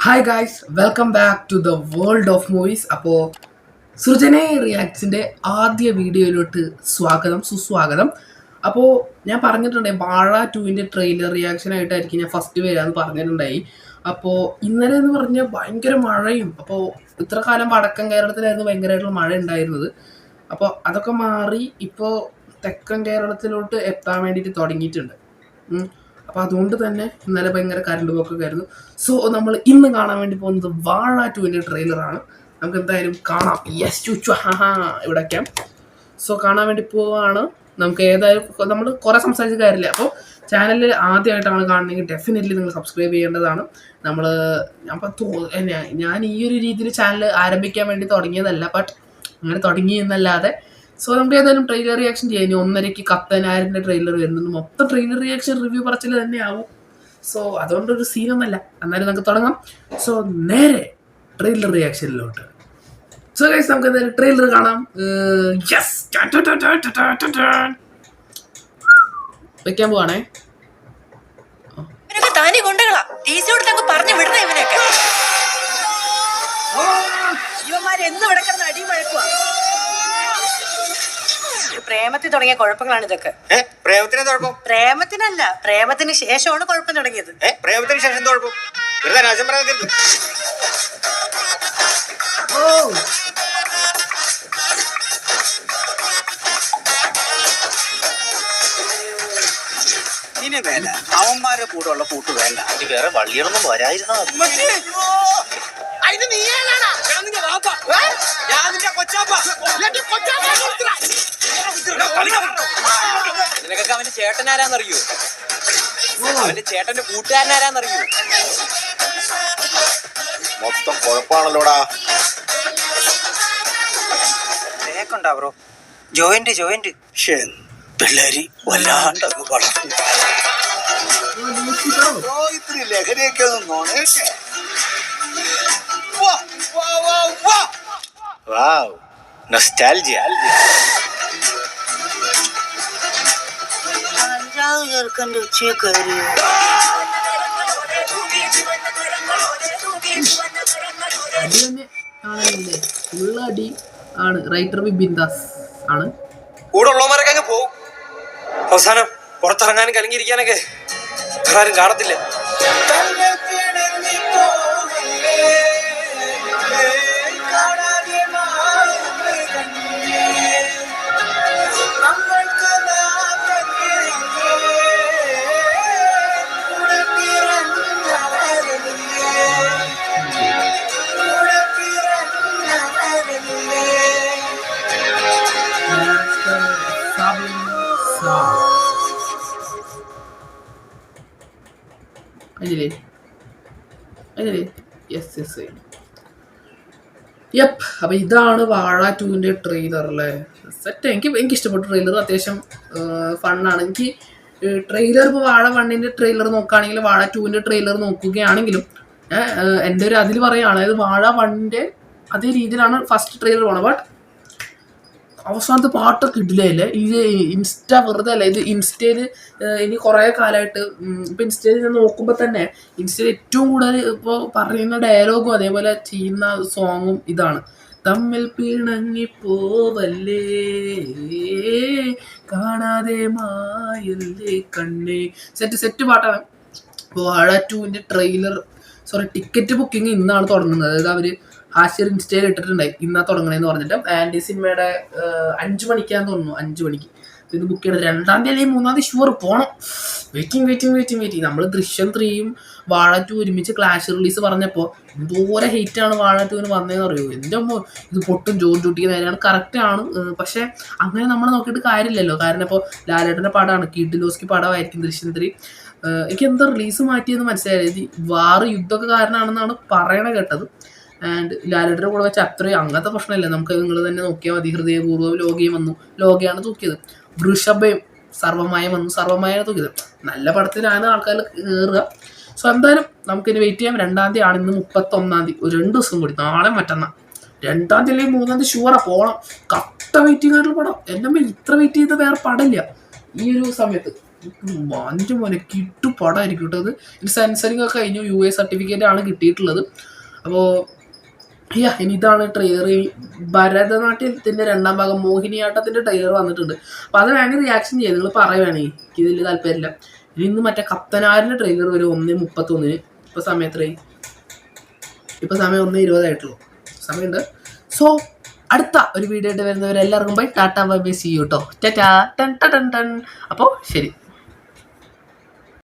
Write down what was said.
Hi guys, welcome back to the world of movies. അപ്പോൾ സൃജനെ റിയാക്ട്സിൻ്റെ ആദ്യ വീഡിയോയിലോട്ട് സുസ്വാഗതം. അപ്പോൾ ഞാൻ പറഞ്ഞിട്ടുണ്ടായി വാഴ 2ൻ്റെ ട്രെയിലർ റിയാക്ഷൻ ആയിട്ടായിരിക്കും ഞാൻ ഫസ്റ്റ് വരാമെന്ന് പറഞ്ഞിട്ടുണ്ടായി. അപ്പോൾ ഇന്നലെ എന്ന് പറഞ്ഞാൽ ഭയങ്കര മഴയും, അപ്പോൾ ഇത്ര കാലം വടക്കൻ കേരളത്തിലായിരുന്നു ഭയങ്കരമായിട്ടുള്ള മഴ ഉണ്ടായിരുന്നത്. അപ്പോൾ അതൊക്കെ മാറി ഇപ്പോൾ തെക്കൻ കേരളത്തിലോട്ട് എത്താൻ വേണ്ടിയിട്ട് തുടങ്ങിയിട്ടുണ്ട്. അപ്പോൾ അതുകൊണ്ട് തന്നെ ഇന്നലെ ഭയങ്കര കറണ്ട് പോക്കൊക്കെ ആയിരുന്നു. സോ നമ്മൾ ഇന്ന് കാണാൻ വേണ്ടി പോകുന്നത് വാഴ 2ൻ്റെ ട്രെയിലറാണ്. നമുക്ക് എന്തായാലും കാണാം. യെസ് ചുച്ചു ഇവിടെ വയ്ക്കാം. സോ കാണാൻ വേണ്ടി പോവുകയാണ്. നമുക്ക് ഏതായാലും നമ്മൾ കുറേ സംസാരിച്ച കാര്യമില്ല. അപ്പോൾ ചാനലിൽ ആദ്യമായിട്ടാണ് കാണണമെങ്കിൽ ഡെഫിനറ്റ്ലി നിങ്ങൾ സബ്സ്ക്രൈബ് ചെയ്യേണ്ടതാണ്. ഞാൻ ഈ ഒരു രീതിയിൽ ചാനൽ ആരംഭിക്കാൻ വേണ്ടി തുടങ്ങിയതല്ല, ബട്ട് അങ്ങനെ തുടങ്ങി എന്നല്ലാതെ. സോ നമുക്ക് ഏതായാലും ട്രെയിലർ റിയാക്ഷൻ ചെയ്യാം. ഇനി 1:30 കത്തനായരിൻ്റെ ട്രെയിലർ വരുന്നത് മൊത്തം ട്രെയിലർ റിയാക്ഷൻ റിവ്യൂ പറച്ചിൽ തന്നെയാവും. സോ അതുകൊണ്ടൊരു സീനൊന്നല്ല. എന്നാലും നമുക്ക് തുടങ്ങാം. സോ നേരെ ട്രെയിലർ റിയാക്ഷനിലോട്ട്. സോ ഗൈസ്, നമുക്ക് എന്തായാലും ട്രെയിലർ കാണാം. യെസ് വെക്കാൻ പോവാണേ. പ്രേമത്തിൽ തുടങ്ങിയ കുഴപ്പങ്ങളാണ് ഇതൊക്കെ. പ്രേമത്തിനല്ല, പ്രേമത്തിന് ശേഷമാണ് കുഴപ്പം തുടങ്ങിയത്. പ്രേമത്തിന് ശേഷം കുഴപ്പം രാജം പറയരുത്. ഇനി വേണ്ട, അവന്മാരുടെ കൂടെ ഉള്ള കൂട്ട് വേണ്ട. വേറെ വള്ളിയൊന്നും വരായിരുന്നോ? നിനക്കൊക്കെ അവന്റെ ചേട്ടനാരാന്നറിയോ? അവന്റെ ചേട്ടന്റെ കൂട്ടുകാരനാരാന്നറിയോ? മൊത്തം കുഴപ്പമാണല്ലോടാ. കേക്കുണ്ടാ ബ്രോ? ജോയിന്റ് പിള്ളേരി വല്ലാണ്ടങ്ങ് വളർന്നു. ഇത്തിരി ലഹരിയൊക്കെ നോണേക്കെ. വാവ്, നൊസ്റ്റാൾജിയ. ചെറുക്കൻ്റെ ഉച്ചയെ കയറി അടി തന്നെ ആണല്ലേ, ഫുൾ അടി ആണ്. റൈറ്റർ വിപിൻ ദാസ് ആണ്. കൂടെ ഉള്ളവരൊക്കെ അങ്ങ് പോകും. അവസാനം പുറത്തിറങ്ങാനും കലങ്ങിയിരിക്കാനൊക്കെ ആരും കാണത്തില്ല. അപ്പൊ ഇതാണ് വാഴ 2ൻ്റെ ട്രെയിലർ അല്ലേ. സെറ്റ്. എനിക്ക് ഇഷ്ടപ്പെട്ട ട്രെയിലർ. അത്യാവശ്യം ഫണ്ണാണ്. എനിക്ക് ട്രെയിലർ ഇപ്പോൾ വാഴ 1ൻ്റെ ട്രെയിലർ നോക്കുകയാണെങ്കിലും വാഴ 2ൻ്റെ ട്രെയിലർ നോക്കുകയാണെങ്കിലും എൻ്റെ ഒരു അതിൽ പറയുകയാണ്, അതായത് വാഴ 1ൻ്റെ അതേ രീതിയിലാണ് ഫസ്റ്റ് ട്രെയിലർ പോകണം. ബട്ട് അവസാനത്തെ പാട്ടൊക്കെ ഇടില്ലേ. ഇത് ഇൻസ്റ്റ വെറുതെ അല്ല, ഇത് ഇൻസ്റ്റയിൽ ഇനി കുറേ കാലമായിട്ട് ഇപ്പം ഇൻസ്റ്റയിൽ ഞാൻ നോക്കുമ്പോൾ തന്നെ ഇൻസ്റ്റയിൽ ഏറ്റവും കൂടുതൽ ഇപ്പോൾ പറയുന്ന ഡയലോഗും അതേപോലെ ചെയ്യുന്ന സോങ്ങും ഇതാണ്. തമ്മിൽ പിണങ്ങിപ്പോവല്ലേ കാണാതെ മായല്ലേ കണ്ണേ. സെറ്റ് പാട്ടാണ്. ഇപ്പോൾ വാഴ 2ൻ്റെ ടിക്കറ്റ് ബുക്കിംഗ് ഇന്നാണ് തുടങ്ങുന്നത്. അതായത് അവർ ഹാഷ്യർ ഇൻസ്റ്റയിൽ ഇട്ടിട്ടുണ്ടായി ഇന്നാ തുടങ്ങണേന്ന് പറഞ്ഞിട്ട്. ആൻഡ് ഈ സിനിമയുടെ 5 മണിക്കാന്ന് തോന്നുന്നു. 5 മണിക്ക് ഇത് ബുക്ക് ചെയ്യണത്. 2-ാം തീയതി അല്ലെങ്കിൽ 3-ാം തീയതി ഷുവർ പോകണം. വെയിറ്റിംഗ്. നമ്മൾ ദൃശ്യം 3യും വാഴ 2 ഒരുമിച്ച് ക്ലാഷ് റിലീസ് പറഞ്ഞപ്പോൾ എന്തോരം ഹെയ്റ്റാണ് വാഴ 2-ന് വന്നതെന്ന് അറിയുമോ? എൻ്റെ അമ്മ ഇത് പൊട്ടും ജോൺ ചൂട്ടിക്ക് നേരെയാണ്. കറക്റ്റാണ്. പക്ഷേ അങ്ങനെ നമ്മൾ നോക്കിയിട്ട് കാര്യമില്ലല്ലോ. കാരണം ഇപ്പോൾ ലാലേട്ടൻ്റെ പടമാണ്, കിഡിലോസ്കി പടമായിരിക്കും ദൃശ്യം 3. എനിക്ക് എന്താ റിലീസ് മാറ്റിയെന്ന് മനസ്സിലായത് വാറ് യുദ്ധമൊക്കെ കാരണമാണെന്നാണ് പറയണ കേട്ടത്. ആൻഡ് ലാലേട്ടൻ്റെ കൂടെ വെച്ച് അത്രയും അങ്ങനത്തെ പ്രശ്നമില്ല. നമുക്ക് നിങ്ങൾ തന്നെ നോക്കിയാൽ മതി. ഹൃദയപൂർവ്വം ലോകയും വന്നു, ലോകയാണ് തൂക്കിയത്. വൃഷഭയും സർവ്വമായം വന്നു, സർവ്വമായാണ് തൂക്കിയത്. നല്ല പടത്തിലാണ് ആൾക്കാർ കയറുക. സോ എന്തായാലും നമുക്കിനി വെയിറ്റ് ചെയ്യാം. 2-ാം തീയതി ആണ്. ഇന്ന് 31-ാം തീയതി, ഒരു 2 ദിവസം കൂടി. നാളെ മറ്റന്നാൾ 2-ാം തീയതി അല്ലെങ്കിൽ 3-ാം തീയതി ഷുവറാ പോകണം. കട്ട വെയിറ്റിംഗ് ആയിട്ടുള്ള പടം. എൻ്റെ അമ്മ ഇത്ര വെയിറ്റ് ചെയ്ത് വേറെ പടമില്ല ഈ ഒരു സമയത്ത്. അഞ്ച് മോനെ കിട്ടു പടമായിരിക്കും കേട്ടോ അത്. ഇതിന് സെൻസറിങ് ഒക്കെ കഴിഞ്ഞു, UA സർട്ടിഫിക്കറ്റ് ആണ് കിട്ടിയിട്ടുള്ളത്. അപ്പോൾ ഇനി ഇതാണ് ട്രെയിലർ. ഭരതനാട്യത്തിൻ്റെ 2ാം ഭാഗം മോഹിനിയാട്ടത്തിൻ്റെ ട്രെയിലർ വന്നിട്ടുണ്ട്. അപ്പോൾ അത് വേണമെങ്കിൽ റിയാക്ഷൻ ചെയ്ത് നിങ്ങൾ പറയുകയാണെങ്കിൽ എനിക്ക് ഇതിൽ താല്പര്യമില്ല. ഇനി ഇന്ന് മറ്റേ കപ്തനാരിൻ്റെ ട്രെയിലർ വരും 1:31. ഇപ്പോൾ സമയം എത്രയായി? ഇപ്പോൾ സമയം 1:20 സമയമുണ്ട്. സോ അടുത്ത ഒരു വീഡിയോ ആയിട്ട് വരുന്നവരെല്ലാവർക്കും bye, tata bye bye, see you കേട്ടോ. ടാറ്റാ ടൺ ടൺ ടൺ. അപ്പോൾ ശരി.